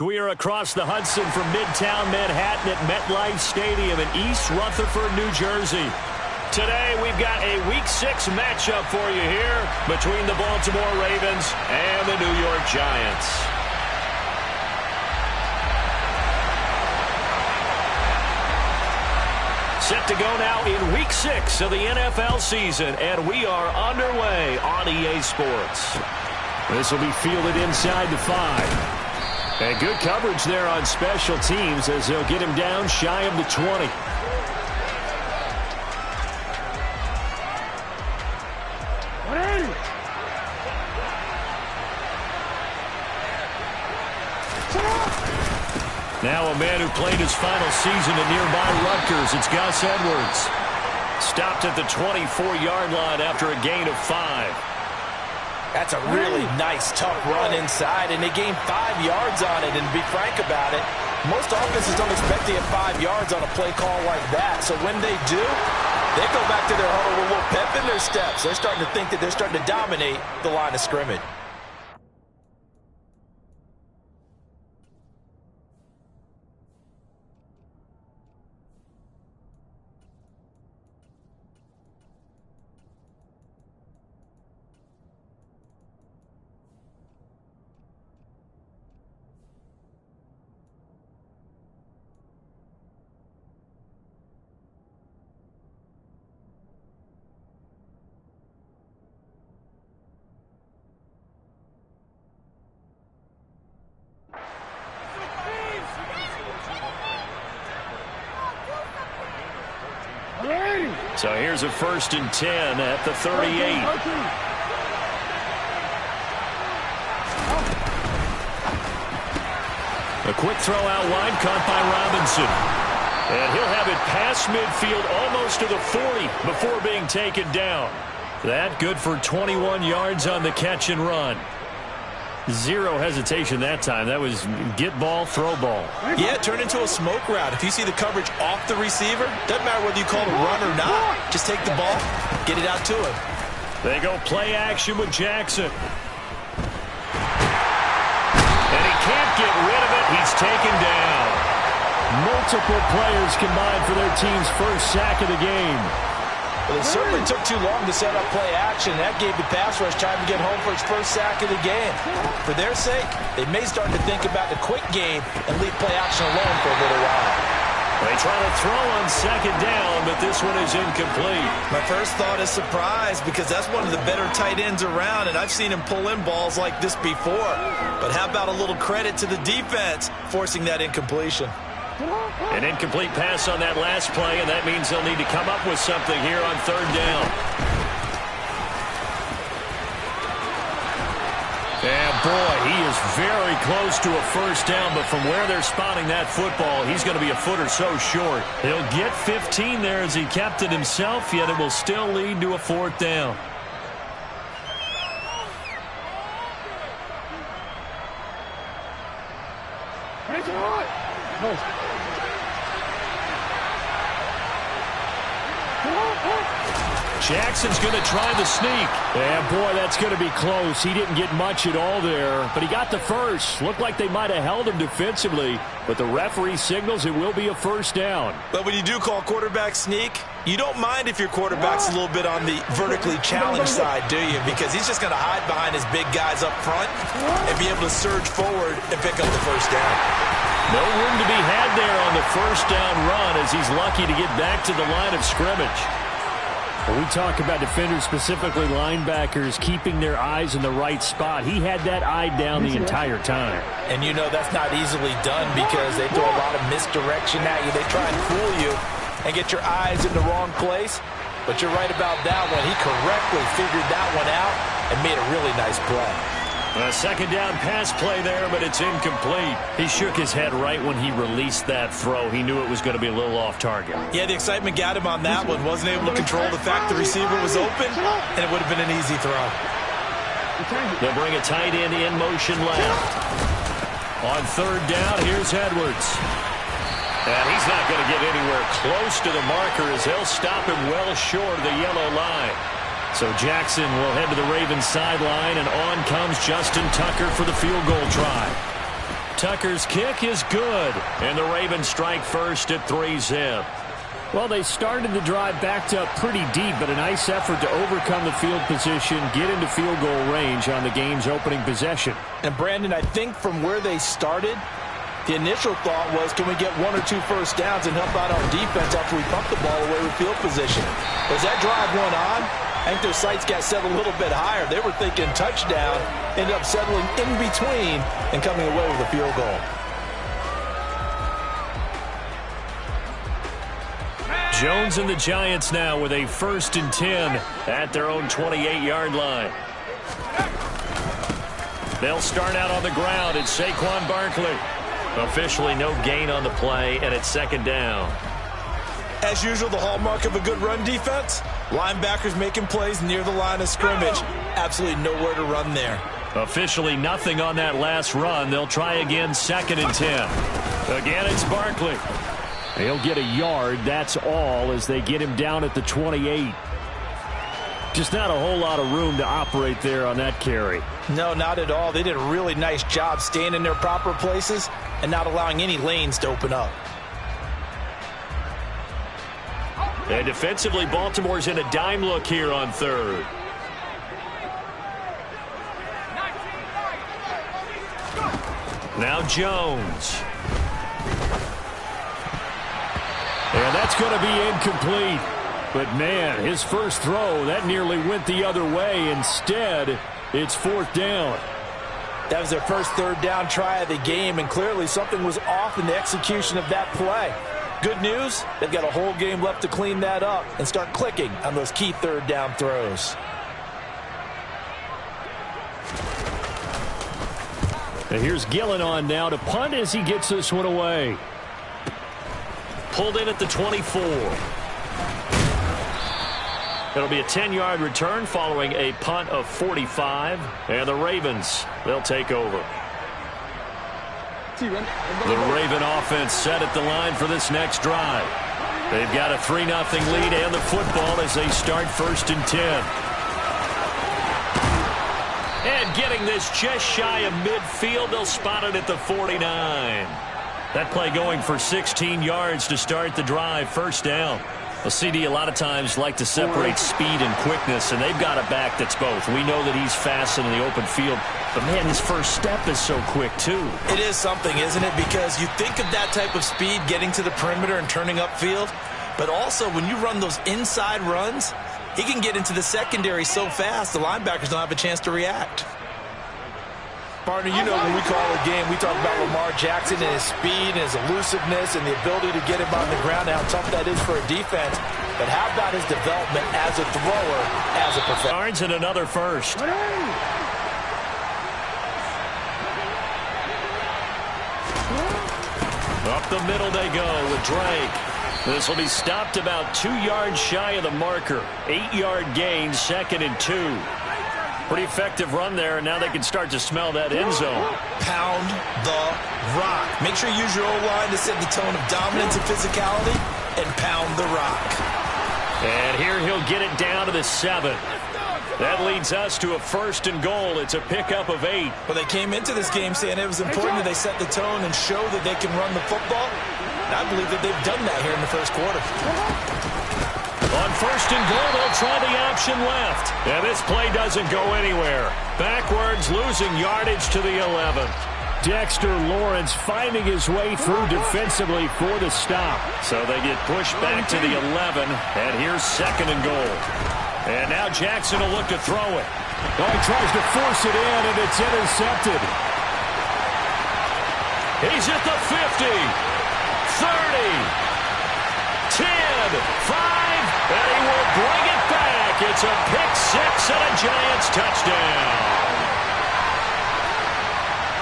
We are across the Hudson from Midtown Manhattan at MetLife Stadium in East Rutherford, New Jersey. Today, we've got a Week 6 matchup for you here between the Baltimore Ravens and the New York Giants. Set to go now in Week 6 of the NFL season, and we are underway on EA Sports. This will be fielded inside the 5. And good coverage there on special teams as they'll get him down shy of the 20. Now a man who played his final season at nearby Rutgers. It's Gus Edwards. Stopped at the 24-yard line after a gain of 5. That's a really nice, tough run inside, and they gained 5 yards on it. And to be frank about it, most offenses don't expect to get 5 yards on a play call like that. So when they do, they go back to their huddle with a little pep in their steps. They're starting to think that they're starting to dominate the line of scrimmage. So here's a 1st and 10 at the 38. A quick throw out wide, caught by Robinson. And he'll have it past midfield almost to the 40 before being taken down. That good for 21 yards on the catch and run. Zero hesitation that time. That was get ball, throw ball. Yeah, turn into a smoke route. If you see the coverage off the receiver, doesn't matter whether you call it a run or not. Just take the ball, get it out to him. They go play action with Jackson. And he can't get rid of it. He's taken down. Multiple players combined for their team's first sack of the game. Well, it certainly took too long to set up play action. That gave the pass rush time to get home for its first sack of the game. For their sake, they may start to think about the quick game and leave play action alone for a little while. They try to throw on 2nd down, but this one is incomplete. My first thought is surprise because that's one of the better tight ends around, and I've seen him pull in balls like this before. But how about a little credit to the defense forcing that incompletion? An incomplete pass on that last play, and that means they'll need to come up with something here on 3rd down. And boy, he is very close to a 1st down, but from where they're spotting that football, he's going to be a foot or so short. He'll get 15 there as he kept it himself, yet it will still lead to a 4th down. Jackson's going to try the sneak. And boy, that's going to be close. He didn't get much at all there, but he got the first. Looked like they might have held him defensively, but the referee signals it will be a 1st down. But when you do call quarterback sneak, you don't mind if your quarterback's a little bit on the vertically challenged side, do you? Because he's just going to hide behind his big guys up front and be able to surge forward and pick up the 1st down. No room to be had there on the 1st down run as he's lucky to get back to the line of scrimmage. When we talk about defenders, specifically linebackers, keeping their eyes in the right spot, he had that eye down the entire time. And you know that's not easily done because they throw a lot of misdirection at you. They try and fool you and get your eyes in the wrong place. But you're right about that one. He correctly figured that one out and made a really nice play. A 2nd down pass play there, but it's incomplete. He shook his head right when he released that throw. He knew it was going to be a little off target. Yeah, the excitement got him on that one. Wasn't able to control the fact the receiver was open, and it would have been an easy throw. They'll bring a tight end in motion left. On 3rd down, here's Edwards. And he's not going to get anywhere close to the marker as they'll stop him well short of the yellow line. So Jackson will head to the Ravens sideline, and on comes Justin Tucker for the field goal try. Tucker's kick is good, and the Ravens strike first at 3-zip. Well, they started the drive backed up pretty deep, but a nice effort to overcome the field position, get into field goal range on the game's opening possession. And, Brandon, I think from where they started, the initial thought was, can we get 1 or 2 first downs and help out our defense after we pump the ball away with field position? As that drive went on, I think their sights got set a little bit higher. They were thinking touchdown, ended up settling in between and coming away with a field goal. Jones and the Giants now with a 1st and 10 at their own 28-yard line. They'll start out on the ground. It's Saquon Barkley. Officially no gain on the play, and it's 2nd down. As usual, the hallmark of a good run defense, linebackers making plays near the line of scrimmage. Absolutely nowhere to run there. Officially nothing on that last run. They'll try again, 2nd and 10. Again, it's Barkley. He'll get a yard, that's all, as they get him down at the 28. Just not a whole lot of room to operate there on that carry. No, not at all. They did a really nice job staying in their proper places and not allowing any lanes to open up. And defensively, Baltimore's in a dime look here on 3rd. Now Jones. And that's going to be incomplete. But, man, his first throw, that nearly went the other way. Instead, it's 4th down. That was their first 3rd down try of the game, and clearly something was off in the execution of that play. Good news, they've got a whole game left to clean that up and start clicking on those key 3rd down throws. And here's Gillen on now to punt as he gets this one away. Pulled in at the 24. It'll be a 10-yard return following a punt of 45. And the Ravens, they'll take over. The Raven offense set at the line for this next drive. They've got a 3-0 lead and the football as they start 1st and 10. And getting this just shy of midfield, they'll spot it at the 49. That play going for 16 yards to start the drive, 1st down. Well, CD a lot of times like to separate speed and quickness, and they've got a back that's both. We know that he's fast in the open field, but, man, his first step is so quick, too. It is something, isn't it? Because you think of that type of speed getting to the perimeter and turning upfield, but also when you run those inside runs, he can get into the secondary so fast the linebackers don't have a chance to react. Partner, you know when we call a game, we talk about Lamar Jackson and his speed and his elusiveness and the ability to get him on the ground and how tough that is for a defense. But how about his development as a thrower, as a professional? Yards and another 1st. Up the middle they go with Drake. This will be stopped about 2 yards shy of the marker. 8-yard gain, 2nd and 2. Pretty effective run there, and now they can start to smell that end zone. Pound the rock. Make sure you use your O-line to set the tone of dominance and physicality, and pound the rock. And here he'll get it down to the 7. That leads us to a 1st and goal. It's a pickup of 8. Well, they came into this game saying it was important that they set the tone and show that they can run the football. And I believe that they've done that here in the 1st quarter. On 1st and goal, they'll try the option left. And this play doesn't go anywhere. Backwards, losing yardage to the 11. Dexter Lawrence finding his way through defensively for the stop. So they get pushed back to the 11, and here's 2nd and goal. And now Jackson will look to throw it. Oh, he tries to force it in, and it's intercepted. He's at the 50, 30, 10, 5. And he will bring it back. It's a pick 6 and a Giants touchdown.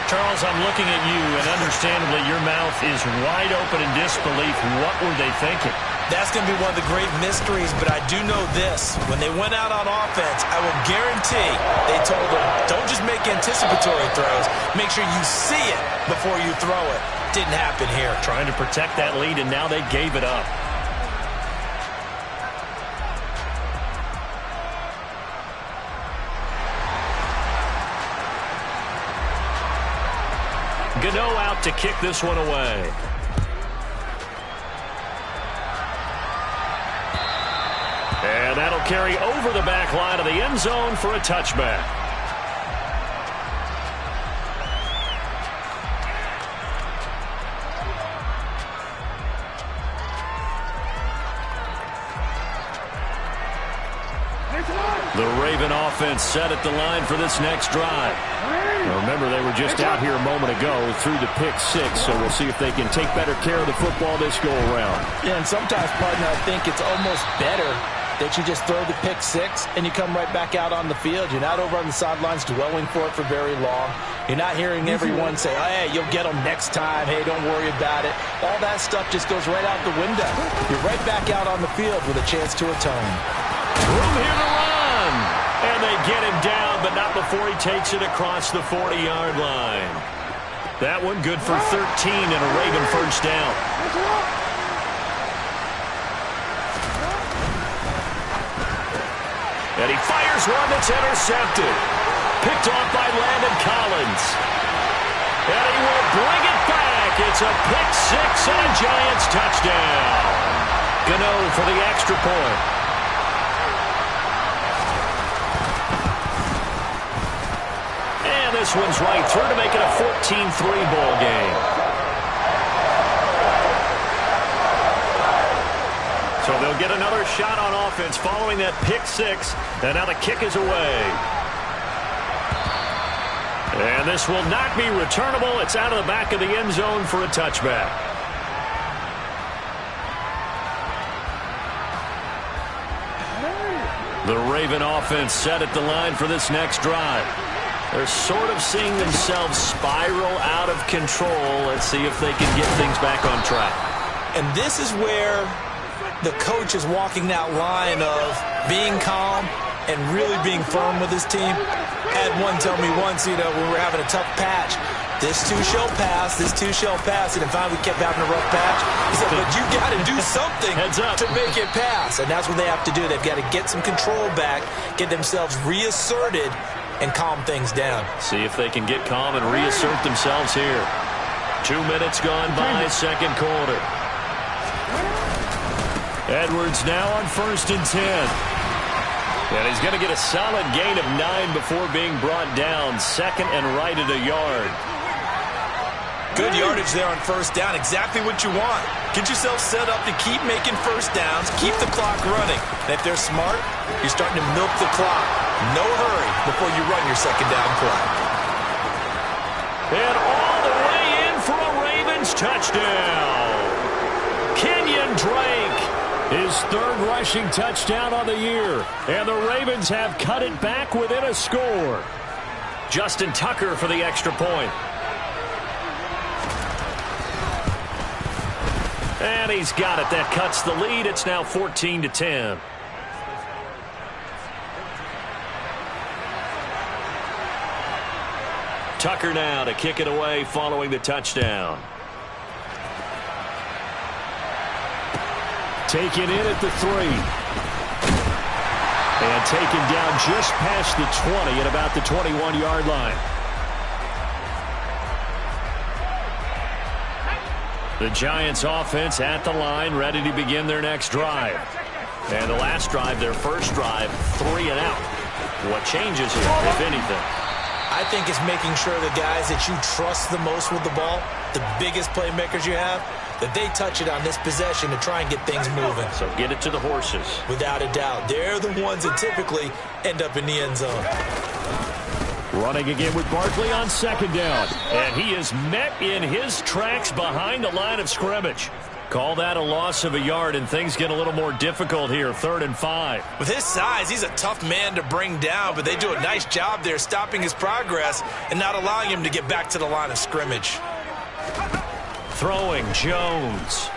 Charles, I'm looking at you, and understandably your mouth is wide open in disbelief. What were they thinking? That's going to be one of the great mysteries, but I do know this. When they went out on offense, I will guarantee they told them, don't just make anticipatory throws. Make sure you see it before you throw it. Didn't happen here. Trying to protect that lead, and now they gave it up. Gano out to kick this one away. And that'll carry over the back line of the end zone for a touchback. The Raven offense set at the line for this next drive. Now remember, they were just out here a moment ago through the pick six, so we'll see if they can take better care of the football this go-around. Yeah, and sometimes, partner, I think it's almost better that you just throw the pick six and you come right back out on the field. You're not over on the sidelines dwelling for it for very long. You're not hearing everyone say, oh, hey, you'll get them next time. Hey, don't worry about it. All that stuff just goes right out the window. You're right back out on the field with a chance to atone. Room here to run. And they get him down, but not before he takes it across the 40-yard line. That one good for 13 and a Raven first down. And he fires one that's intercepted. Picked off by Landon Collins. And he will bring it back. It's a pick six and a Giants touchdown. Gano for the extra point. And this one's right through to make it a 14-3 ball game. So they'll get another shot on offense following that pick six. And now the kick is away. And this will not be returnable. It's out of the back of the end zone for a touchback. The Raven offense set at the line for this next drive. They're sort of seeing themselves spiral out of control. Let's see if they can get things back on track. And this is where the coach is walking that line of being calm and really being firm with his team. I had one tell me once, when we were having a tough patch, this too shall pass, this too shall pass. And if we kept having a rough patch, he said, but you got to do something to make it pass. And that's what they have to do. They've got to get some control back, get themselves reasserted, and calm things down. See if they can get calm and reassert themselves here. 2 minutes gone by, second quarter. Edwards now on 1st and 10. And he's going to get a solid gain of 9 before being brought down. Second and right at a yard. Good yardage there on first down. Exactly what you want. Get yourself set up to keep making first downs, keep the clock running. And if they're smart, you're starting to milk the clock. No hurry before you run your second down play. And all the way in for a Ravens touchdown. Kenyon Drake, his third rushing touchdown on the year. And the Ravens have cut it back within a score. Justin Tucker for the extra point. And he's got it. That cuts the lead. It's now 14-10. Tucker now to kick it away following the touchdown. Taken in at the 3. And taken down just past the 20 at about the 21-yard line. The Giants offense at the line, ready to begin their next drive. And the last drive, their first drive, 3 and out. What changes here, if anything? I think it's making sure the guys that you trust the most with the ball, the biggest playmakers you have, that they touch it on this possession to try and get things moving. So get it to the horses. Without a doubt. They're the ones that typically end up in the end zone. Running again with Barkley on second down. And he is met in his tracks behind the line of scrimmage. Call that a loss of a yard, and things get a little more difficult here, 3rd and 5. With his size, he's a tough man to bring down, but they do a nice job there stopping his progress and not allowing him to get back to the line of scrimmage. Throwing, Jones.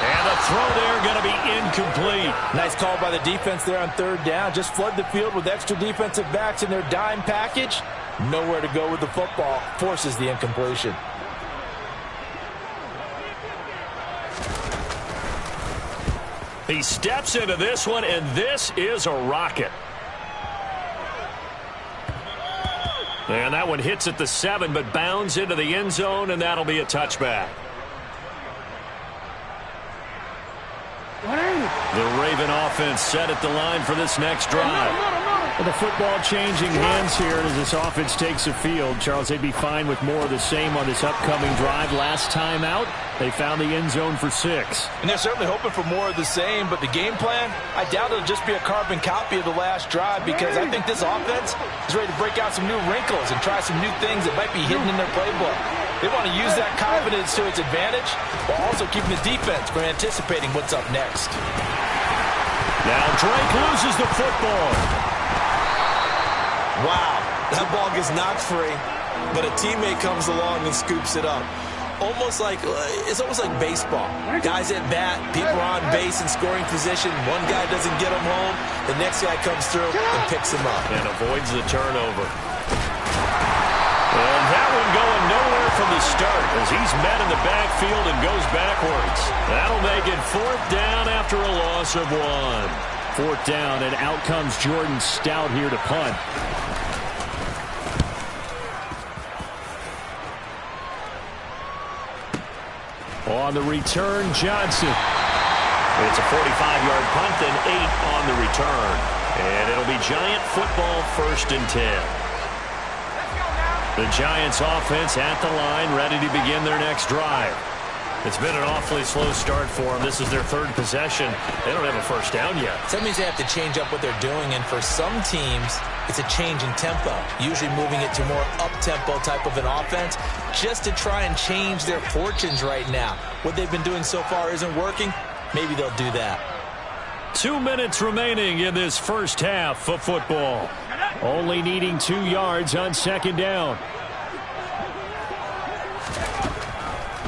And the throw there going to be incomplete. Nice call by the defense there on 3rd down. Just flood the field with extra defensive backs in their dime package. Nowhere to go with the football. Forces the incompletion. He steps into this one, and this is a rocket. And that one hits at the 7, but bounds into the end zone, and that'll be a touchback. The Raven offense set at the line for this next drive. Well, the football changing hands here as this offense takes the field. Charles, they'd be fine with more of the same on this upcoming drive. Last time out, they found the end zone for 6. And they're certainly hoping for more of the same, but the game plan, I doubt it'll just be a carbon copy of the last drive, because I think this offense is ready to break out some new wrinkles and try some new things that might be hidden in their playbook. They want to use that confidence to its advantage while also keeping the defense from anticipating what's up next. Now Drake loses the football. Wow, that ball gets knocked free, but a teammate comes along and scoops it up. It's almost like baseball. Guys at bat, people are on base in scoring position. One guy doesn't get him home. The next guy comes through and picks him up. And avoids the turnover. And that one going nowhere from the start as he's met in the backfield and goes backwards. That'll make it 4th down after a loss of 1. 4th down, and out comes Jordan Stout here to punt. On the return, Johnson. It's a 45-yard punt and 8 on the return. And it'll be Giant football 1st and 10. The Giants offense at the line, ready to begin their next drive. It's been an awfully slow start for them. This is their 3rd possession. They don't have a first down yet. So that means they have to change up what they're doing, and for some teams, it's a change in tempo, usually moving it to more up-tempo type of an offense just to try and change their fortunes right now. What they've been doing so far isn't working. Maybe they'll do that. 2 minutes remaining in this first half of football. Only needing 2 yards on 2nd down.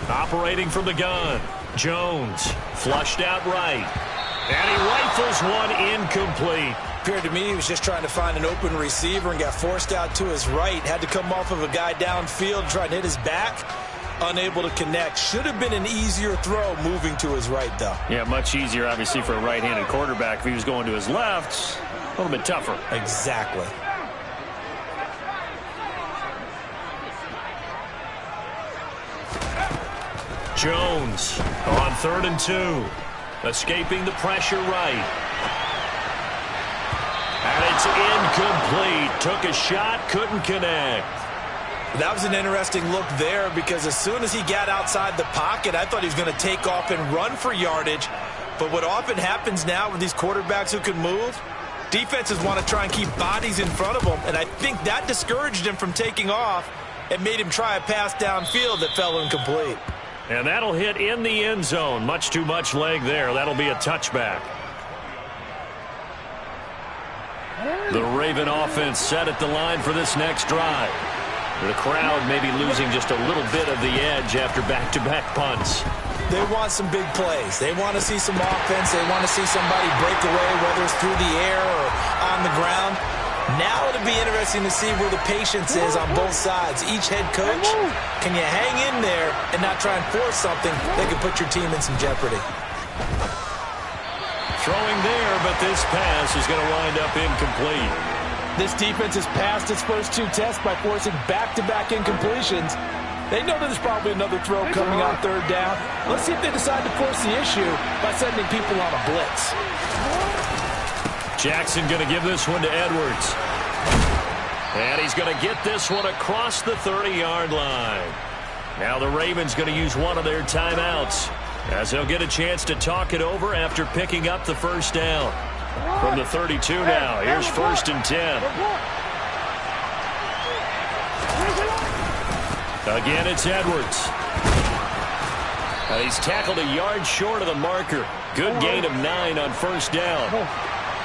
Operating from the gun, Jones flushed out right. And he rifles one incomplete. Appeared to me he was just trying to find an open receiver and got forced out to his right. Had to come off of a guy downfield, trying to hit his back. Unable to connect. Should have been an easier throw moving to his right, though. Yeah, much easier, obviously, for a right-handed quarterback. If he was going to his left, a little bit tougher. Exactly. Jones on 3rd and 2. Escaping the pressure right. And it's incomplete. Took a shot, couldn't connect. That was an interesting look there, because as soon as he got outside the pocket, I thought he was going to take off and run for yardage. But what often happens now with these quarterbacks who can move, defenses want to try and keep bodies in front of them, and I think that discouraged him from taking off and made him try a pass downfield that fell incomplete. And that'll hit in the end zone. Much too much leg there. That'll be a touchback. The Raven offense set at the line for this next drive. The crowd may be losing just a little bit of the edge after back-to-back punts. They want some big plays. They want to see some offense. They want to see somebody break away, whether it's through the air or on the ground. Now it'll be interesting to see where the patience is on both sides. Each head coach, can you hang in there and not try and force something that could put your team in some jeopardy? Throwing there, but this pass is going to wind up incomplete. This defense has passed its first 2 tests by forcing back-to-back incompletions. They know there's probably another throw coming on 3rd down. Let's see if they decide to force the issue by sending people on a blitz. Jackson going to give this one to Edwards. And he's going to get this one across the 30-yard line. Now the Ravens going to use one of their timeouts as they'll get a chance to talk it over after picking up the first down. From the 32 now, here's 1st and 10. Again, it's Edwards. He's tackled a yard short of the marker. Good gain of 9 on 1st down.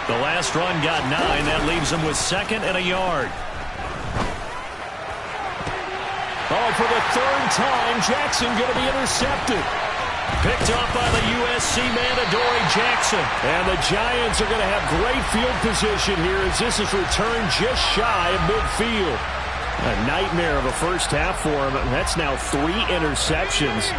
The last run got 9. That leaves him with 2nd and a yard. Oh, for the 3rd time, Jackson going to be intercepted. Picked off by the USC man, Adoree Jackson. And the Giants are going to have great field position here as this is returned just shy of midfield. A nightmare of a first half for him. That's now 3 interceptions.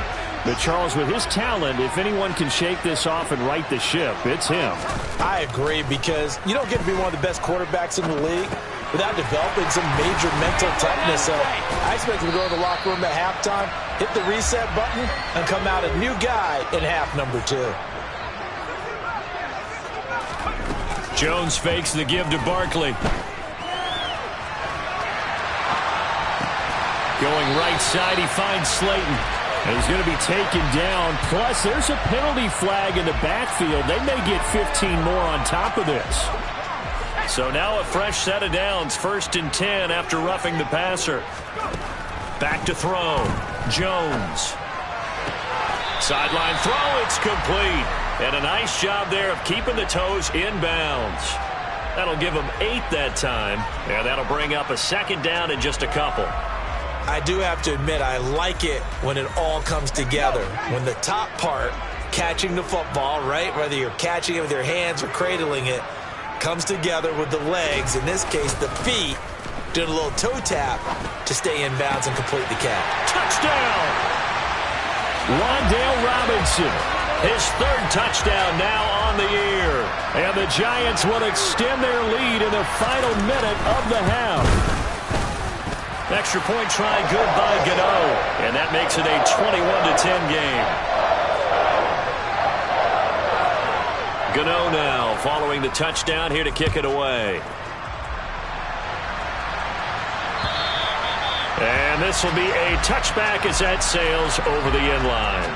But, Charles, with his talent, if anyone can shake this off and right the ship, it's him. I agree, because you don't get to be one of the best quarterbacks in the league without developing some major mental toughness. So I expect him to go to the locker room at halftime, hit the reset button, and come out a new guy in half number 2. Jones fakes the give to Barkley. Going right side, he finds Slayton. And he's going to be taken down. Plus, there's a penalty flag in the backfield. They may get 15 more on top of this. So now a fresh set of downs. 1st and 10 after roughing the passer. Back to throw. Jones. Sideline throw. It's complete. And a nice job there of keeping the toes inbounds. That'll give them 8 that time. And that'll bring up a 2nd down in just a couple. I do have to admit, I like it when it all comes together. When the top part, catching the football, right, whether you're catching it with your hands or cradling it, comes together with the legs, in this case the feet, doing a little toe tap to stay in bounds and complete the catch. Touchdown! Wan'Dale Robinson, his 3rd touchdown now on the year. And the Giants will extend their lead in the final minute of the half. Extra point try good by Gano. And that makes it a 21-10 game. Gano now following the touchdown here to kick it away. And this will be a touchback as that sails over the end line.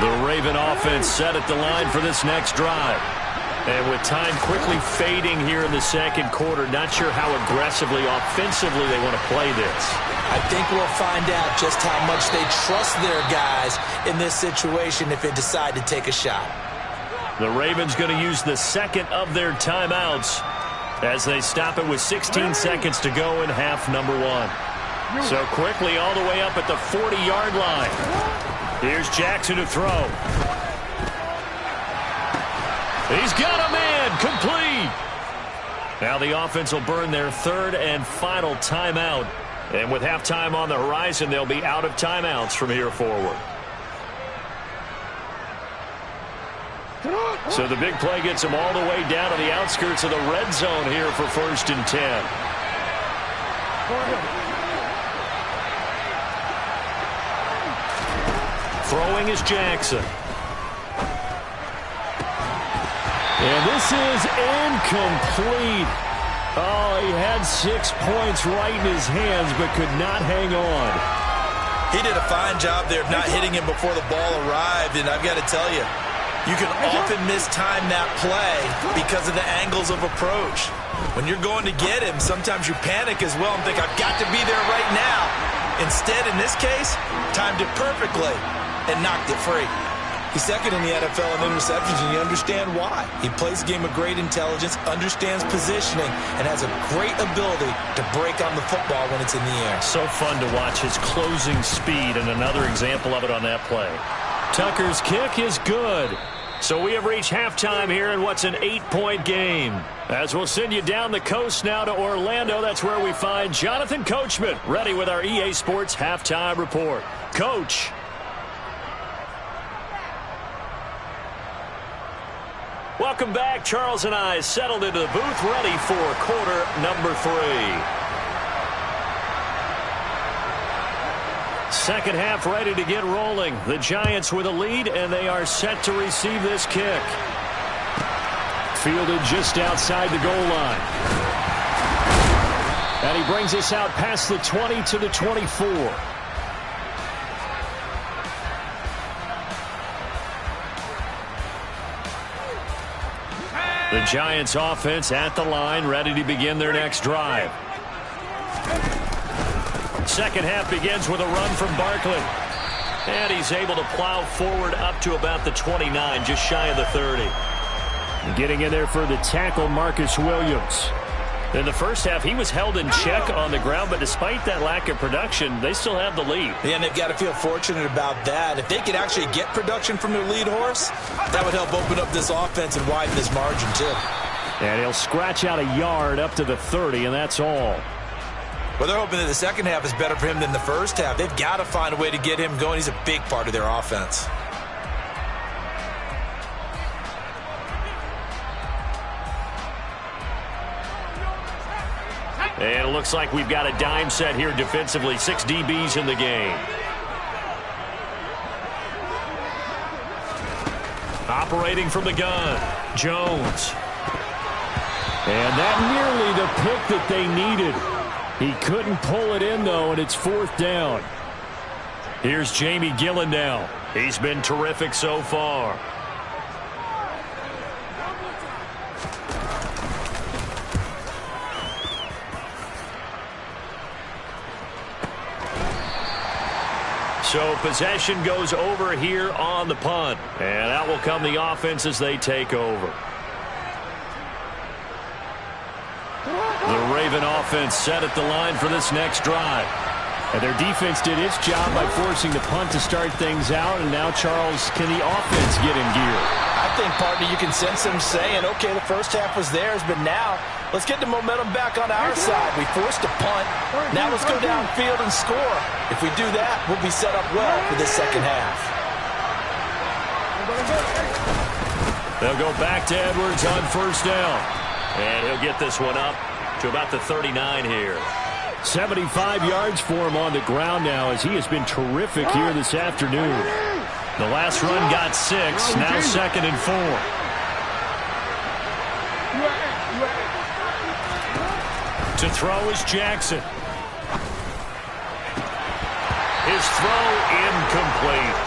The Raven offense set at the line for this next drive. And with time quickly fading here in the 2nd quarter, not sure how aggressively, offensively they want to play this. I think we'll find out just how much they trust their guys in this situation if they decide to take a shot. The Ravens going to use the 2nd of their timeouts as they stop it with 16 seconds to go in half number 1. So quickly all the way up at the 40-yard line. Here's Jackson to throw. He's got a man, complete. Now the offense will burn their 3rd and final timeout. And with halftime on the horizon, they'll be out of timeouts from here forward. So the big play gets them all the way down to the outskirts of the red zone here for 1st and 10. Throwing is Jackson. And this is incomplete. Oh, he had 6 points right in his hands, but could not hang on. He did a fine job there of not hitting him before the ball arrived, and I've got to tell you, you can often mistime that play because of the angles of approach. When you're going to get him, sometimes you panic as well and think, I've got to be there right now. Instead, in this case, timed it perfectly and knocked it free. He's 2nd in the NFL in interceptions, and you understand why. He plays a game of great intelligence, understands positioning, and has a great ability to break on the football when it's in the air. So fun to watch his closing speed, and another example of it on that play. Tucker's kick is good. So we have reached halftime here in what's an 8-point game. As we'll send you down the coast now to Orlando, that's where we find Jonathan Coachman, ready with our EA Sports Halftime Report. Coach. Welcome back. Charles and I settled into the booth, ready for quarter number 3. Second half ready to get rolling. The Giants with a lead, and they are set to receive this kick. Fielded just outside the goal line. And he brings us out past the 20 to the 24. The Giants offense at the line, ready to begin their next drive. Second half begins with a run from Barkley. And he's able to plow forward up to about the 29, just shy of the 30. Getting in there for the tackle, Marcus Williams. In the first half, he was held in check on the ground, but despite that lack of production, they still have the lead. Yeah, and they've got to feel fortunate about that. If they could actually get production from their lead horse, that would help open up this offense and widen this margin, too. And he'll scratch out a yard up to the 30, and that's all. Well, they're hoping that the second half is better for him than the first half. They've got to find a way to get him going. He's a big part of their offense. And it looks like we've got a dime set here defensively. 6 DBs in the game. Operating from the gun, Jones. And that nearly the pick that they needed. He couldn't pull it in, though, and it's 4th down. Here's Jamie Gillen now. He's been terrific so far. So possession goes over here on the punt. And out will come the offense as they take over. The Raven offense set at the line for this next drive. And their defense did its job by forcing the punt to start things out. And now, Charles, can the offense get in gear? I think, partner, you can sense them saying, okay, the first half was theirs, but now let's get the momentum back on our side. We forced a punt. Now let's go downfield and score. If we do that, we'll be set up well for this second half. They'll go back to Edwards on 1st down. And he'll get this one up to about the 39 here. 75 yards for him on the ground now, as he has been terrific here this afternoon. The last run got 6, now 2nd and 4. To throw is Jackson. His throw incomplete.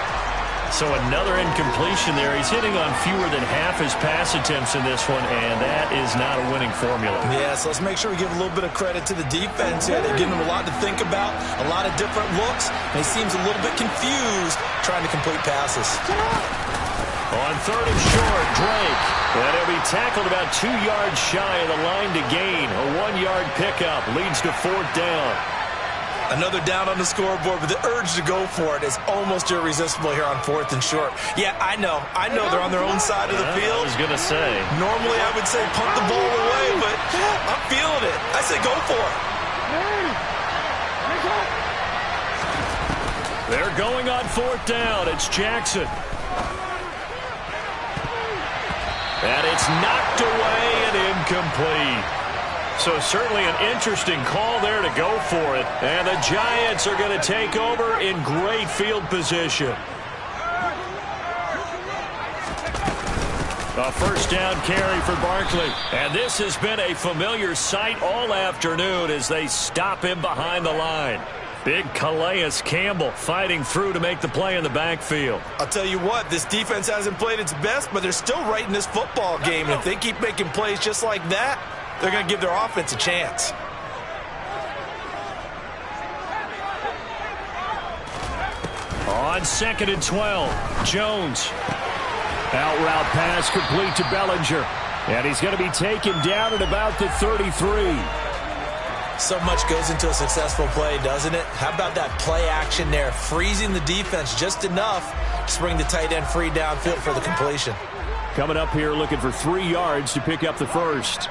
So another incompletion there. He's hitting on fewer than half his pass attempts in this one, and that is not a winning formula. Yeah, so let's make sure we give a little bit of credit to the defense here. They're giving him a lot to think about, a lot of different looks, and he seems a little bit confused trying to complete passes. On 3rd and short, Drake. And he'll be tackled about 2 yards shy of the line to gain. A 1-yard pickup leads to 4th down. Another down on the scoreboard, but the urge to go for it is almost irresistible here on 4th and short. Yeah, I know they're on their own side of the field. I was going to say. Normally I would say punt the ball away, but I'm feeling it. I say go for it. They're going on 4th down. It's Jackson. And it's knocked away and incomplete. So certainly an interesting call there to go for it. And the Giants are going to take over in great field position. A 1st down carry for Barkley. And this has been a familiar sight all afternoon as they stop him behind the line. Big Calais Campbell fighting through to make the play in the backfield. I'll tell you what, this defense hasn't played its best, but they're still right in this football game. And if they keep making plays just like that, they're going to give their offense a chance. On 2nd and 12, Jones. Out route pass complete to Bellinger. And he's going to be taken down at about the 33. So much goes into a successful play, doesn't it? How about that play action there, freezing the defense just enough to bring the tight end free downfield for the completion. Coming up here looking for 3 yards to pick up the 1st.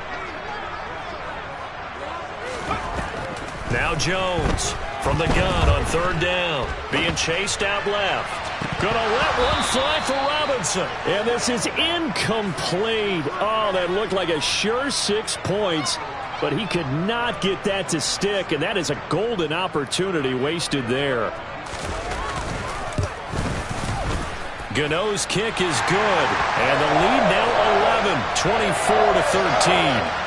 Now Jones from the gun on 3rd down. Being chased out left. Gonna let one fly for Robinson. And this is incomplete. Oh, that looked like a sure 6 points. But he could not get that to stick. And that is a golden opportunity wasted there. Gano's kick is good. And the lead now 11, 24-13.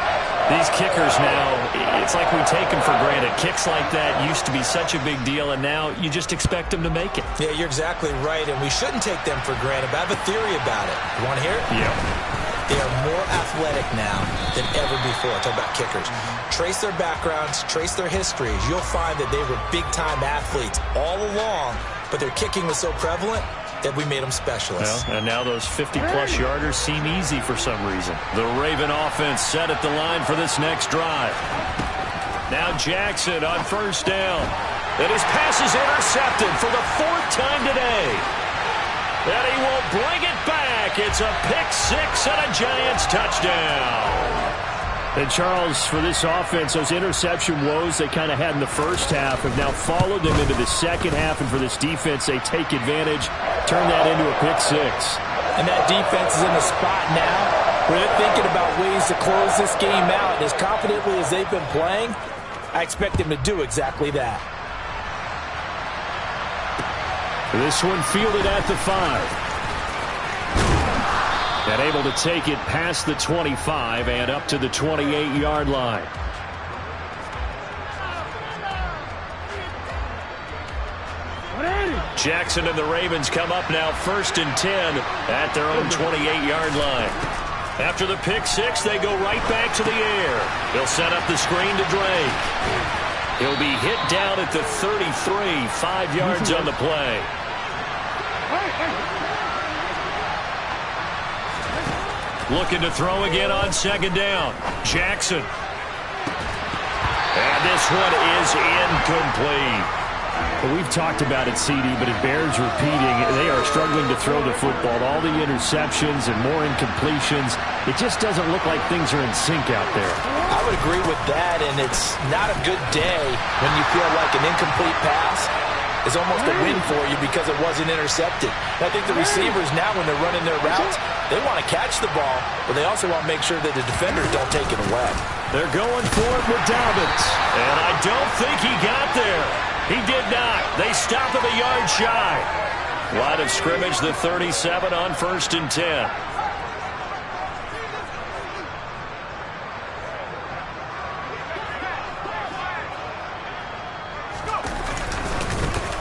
These kickers now, it's like we take them for granted. Kicks like that used to be such a big deal, and now you just expect them to make it. Yeah, you're exactly right, and we shouldn't take them for granted, but I have a theory about it. You want to hear it? Yeah. They are more athletic now than ever before. Talk about kickers. Trace their backgrounds, trace their histories. You'll find that they were big-time athletes all along, but their kicking was so prevalent that we made them specialists. Well, and now those 50-plus yarders seem easy for some reason. The Raven offense set at the line for this next drive. Now Jackson on 1st down. And his pass is intercepted for the 4th time today. And he will bring it back. It's a pick-6 and a Giants touchdown. And Charles, for this offense, those interception woes they kind of had in the first half have now followed them into the second half. And for this defense, they take advantage, turn that into a pick-6. And that defense is in a spot now where they're thinking about ways to close this game out. And as confidently as they've been playing, I expect him to do exactly that. This one fielded at the 5. And able to take it past the 25 and up to the 28-yard line. Jackson and the Ravens come up now 1st and 10 at their own 28-yard line. After the pick six, they go right back to the air. He'll set up the screen to Drake. He'll be hit down at the 33, 5 yards on the play. Looking to throw again on 2nd down. Jackson. And this one is incomplete. Well, we've talked about it, CD, but it bears repeating. They are struggling to throw the football. All the interceptions and more incompletions. It just doesn't look like things are in sync out there. I would agree with that, and it's not a good day when you feel like an incomplete pass is almost a win for you because it wasn't intercepted. I think the receivers now, when they're running their routes, they want to catch the ball, but they also want to make sure that the defenders don't take it away. They're going for it with Dobbins. And I don't think he got there. He did not. They stop him a yard shy. Line of scrimmage, the 37 on 1st and 10.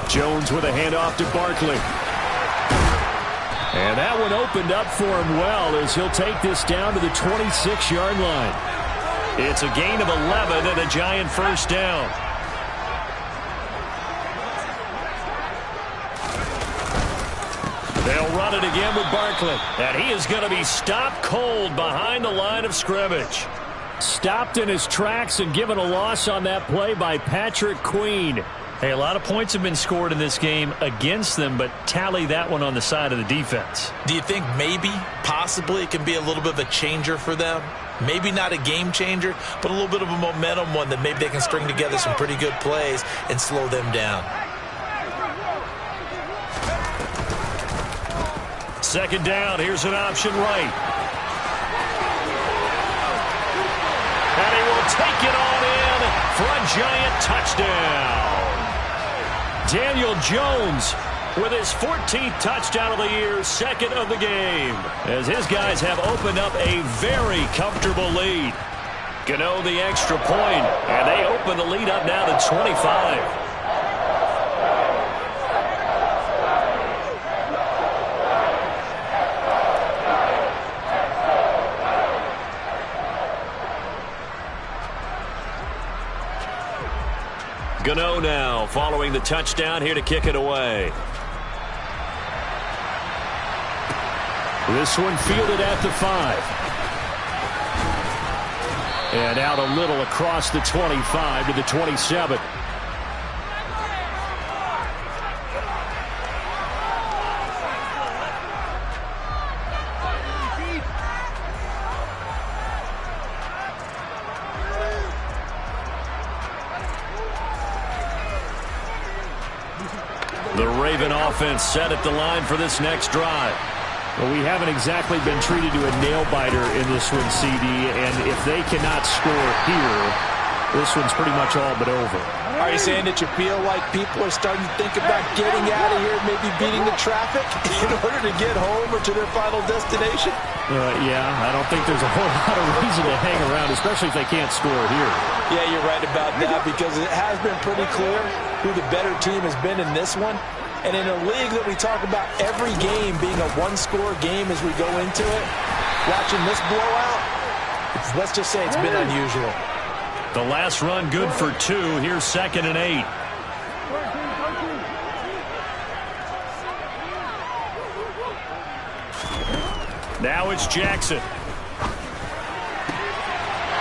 Jones with a handoff to Barkley. And that one opened up for him well as he'll take this down to the 26-yard line. It's a gain of 11 and a Giant 1st down. They'll run it again with Barkley. And he is going to be stopped cold behind the line of scrimmage. Stopped in his tracks and given a loss on that play by Patrick Queen. Hey, a lot of points have been scored in this game against them, but tally that one on the side of the defense. Do you think maybe, possibly, it can be a little bit of a changer for them? Maybe not a game changer, but a little bit of a momentum one that maybe they can string together some pretty good plays and slow them down. 2nd down, here's an option right. And he will take it on in for a Giant touchdown. Daniel Jones with his 14th touchdown of the year, 2nd of the game, as his guys have opened up a very comfortable lead. Gano the extra point, and they open the lead up now to 25. Gano now following the touchdown here to kick it away. This one fielded at the 5. And out a little across the 25 to the 27. The Raven offense set at the line for this next drive. Well, we haven't exactly been treated to a nail-biter in this one, CD, and if they cannot score here, this one's pretty much all but over. Are you saying that you feel like people are starting to think about getting out of here, maybe beating the traffic in order to get home or to their final destination? Yeah, I don't think there's a whole lot of reason to hang around, especially if they can't score here. Yeah, you're right about that because it has been pretty clear who the better team has been in this one. And in a league that we talk about every game being a one-score game as we go into it, watching this blowout, let's just say it's been unusual. The last run good for 2. Here's 2nd and 8. Now it's Jackson.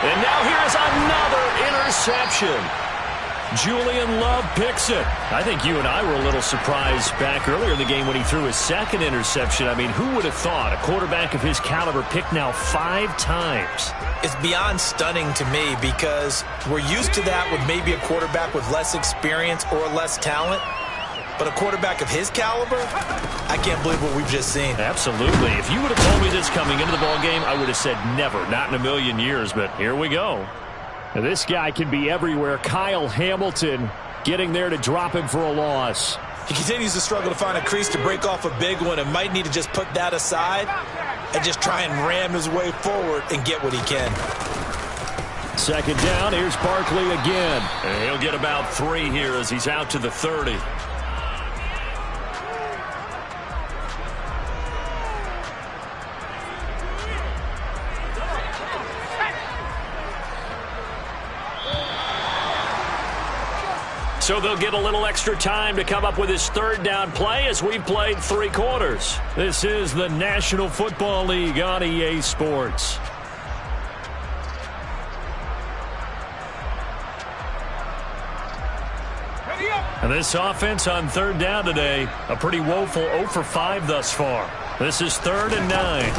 And now here is another interception. Julian Love picks it. I think you and I were a little surprised back earlier in the game when he threw his 2nd interception. I mean, who would have thought a quarterback of his caliber picked now 5 times? It's beyond stunning to me because we're used to that with maybe a quarterback with less experience or less talent. But a quarterback of his caliber, I can't believe what we've just seen. Absolutely. If you would have told me this coming into the ballgame, I would have said never, not in a million years. But here we go. And this guy can be everywhere. Kyle Hamilton getting there to drop him for a loss. He continues to struggle to find a crease to break off a big one and might need to just put that aside and just try and ram his way forward and get what he can. Second down, here's Barkley again. And he'll get about 3 here as he's out to the 30. So they'll get a little extra time to come up with his third down play as we've played 3 quarters. This is the National Football League on EA Sports. And this offense on third down today, a pretty woeful 0 for 5 thus far. This is 3rd and 9.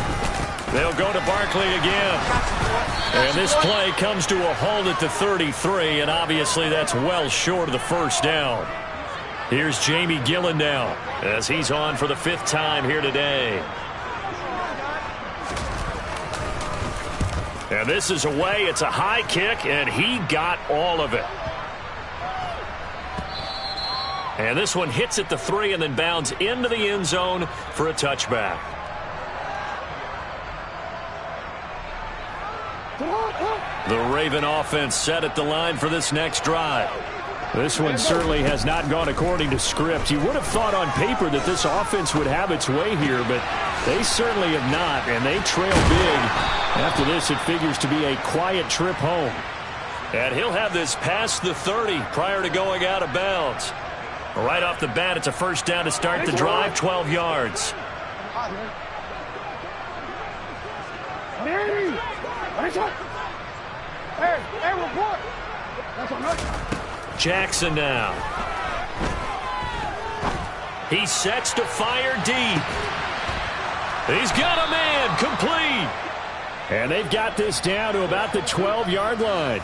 They'll go to Barkley again. And this play comes to a halt at the 33, and obviously that's well short of the first down. Here's Jamie Gillen now as he's on for the 5th time here today. And this is away. It's a high kick, and he got all of it. And this one hits at the 3 and then bounds into the end zone for a touchback. The Raven offense set at the line for this next drive. This one certainly has not gone according to script. You would have thought on paper that this offense would have its way here, but they certainly have not, and they trail big. After this, it figures to be a quiet trip home. And he'll have this past the 30 prior to going out of bounds. Right off the bat, it's a first down to start the drive, 12 yards. Jackson now. He sets to fire deep. He's got a man, complete. And they've got this down to about the 12-yard line.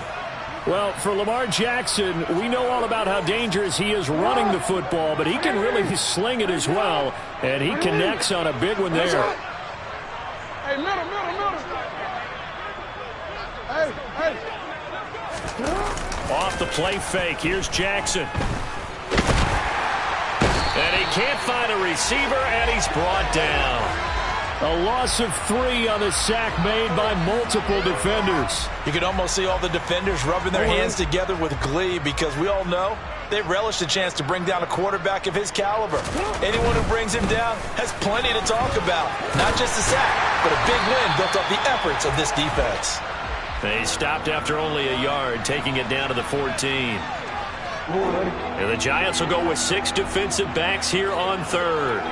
Well, for Lamar Jackson, we know all about how dangerous he is running the football, but he can really sling it as well, and he connects on a big one there. Hey, middle. Hey. Off the play fake, here's Jackson. And he can't find a receiver, and he's brought down. A loss of 3 on the sack made by multiple defenders. You can almost see all the defenders rubbing their hands together with glee because we all know they relish the chance to bring down a quarterback of his caliber. Anyone who brings him down has plenty to talk about. Not just a sack, but a big win built off the efforts of this defense. They stopped after only a yard, taking it down to the 14. And the Giants will go with 6 defensive backs here on third.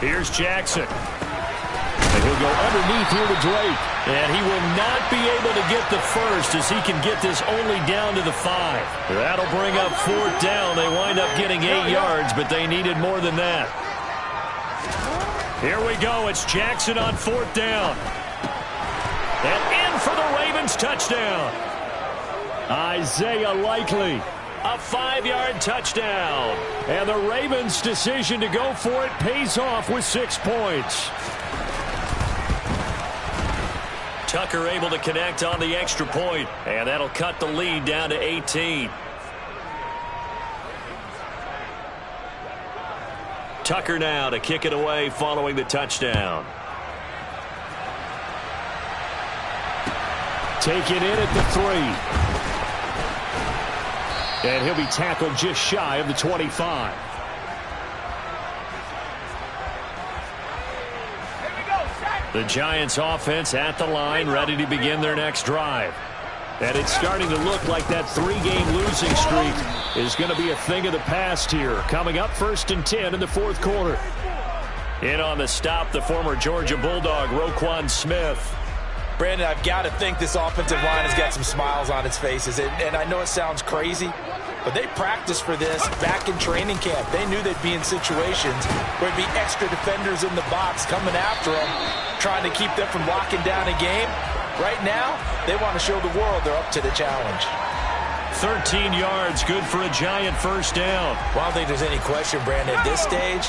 Here's Jackson. And he'll go underneath here to Drake. And he will not be able to get the first as he can get this only down to the 5. That'll bring up 4th down. They wind up getting 8 yards, but they needed more than that. Here we go. It's Jackson on 4th down. And in for the Ravens touchdown. Isaiah Likely. A 5-yard touchdown. And the Ravens' decision to go for it pays off with 6 points. Tucker able to connect on the extra point, and that'll cut the lead down to 18. Tucker now to kick it away following the touchdown. Taken in at the 3. And he'll be tackled just shy of the 25. The Giants offense at the line, ready to begin their next drive. And it's starting to look like that 3-game losing streak is going to be a thing of the past here. Coming up 1st and 10 in the 4th quarter. In on the stop, the former Georgia Bulldog, Roquan Smith. Brandon, I've got to think this offensive line has got some smiles on its faces. And I know it sounds crazy, but they practiced for this back in training camp. They knew they'd be in situations where there'd be extra defenders in the box coming after them, trying to keep them from locking down a game. Right now, they want to show the world they're up to the challenge. 13 yards, good for a Giant first down. Well, I don't think there's any question, Brandon, at this stage,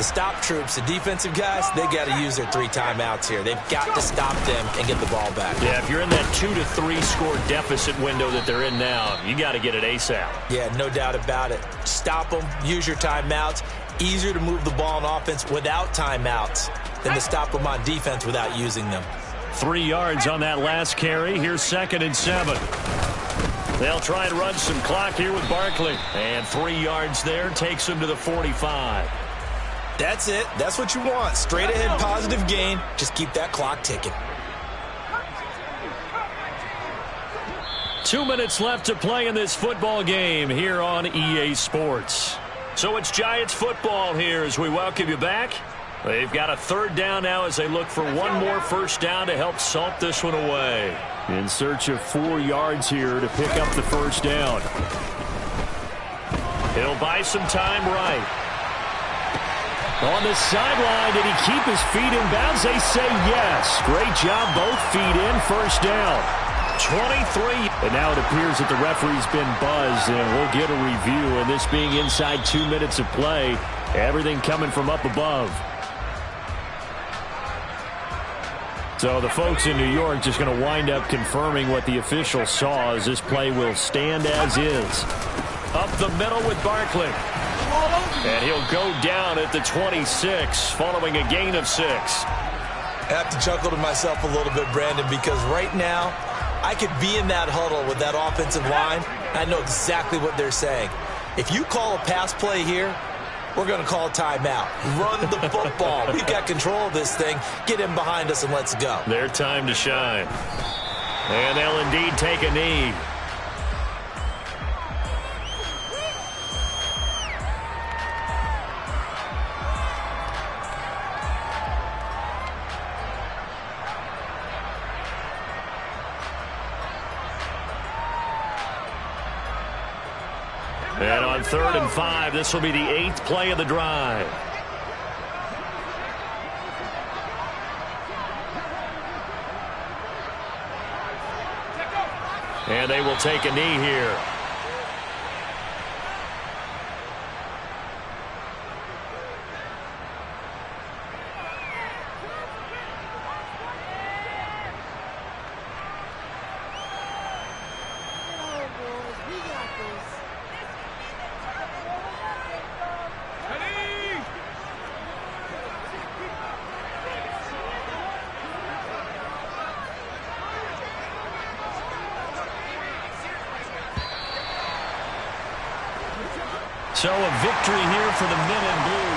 The stop troops, the defensive guys, they got to use their 3 timeouts here. They've got to stop them and get the ball back. Yeah, if you're in that 2 to 3 score deficit window that they're in now, you got to get it ASAP. Yeah, no doubt about it. Stop them, use your timeouts. Easier to move the ball on offense without timeouts than to stop them on defense without using them. 3 yards on that last carry. Here's 2nd and 7. They'll try and run some clock here with Barkley. And 3 yards there takes him to the 45. That's it. That's what you want. Straight ahead positive gain. Just keep that clock ticking. 2 minutes left to play in this football game here on EA Sports. So it's Giants football here as we welcome you back. They've got a 3rd down now as they look for one more first down to help salt this one away. In search of 4 yards here to pick up the first down. He'll buy some time right. On the sideline, did he keep his feet in bounds? They say yes. Great job, both feet in, first down. 23. And now it appears that the referee's been buzzed, and we'll get a review. And this being inside 2 minutes of play, everything coming from up above. So the folks in New York just going to wind up confirming what the official saw as this play will stand as is. Up the middle with Barkley. And he'll go down at the 26 following a gain of 6. I have to chuckle to myself a little bit, Brandon, because right now I could be in that huddle with that offensive line. I know exactly what they're saying. If you call a pass play here, we're going to call a timeout. Run the football. We've got control of this thing. Get in behind us and let's go. Their time to shine. And they'll indeed take a knee. And on 3rd and 5, this will be the 8th play of the drive. And they will take a knee here. So a victory here for the men in blue.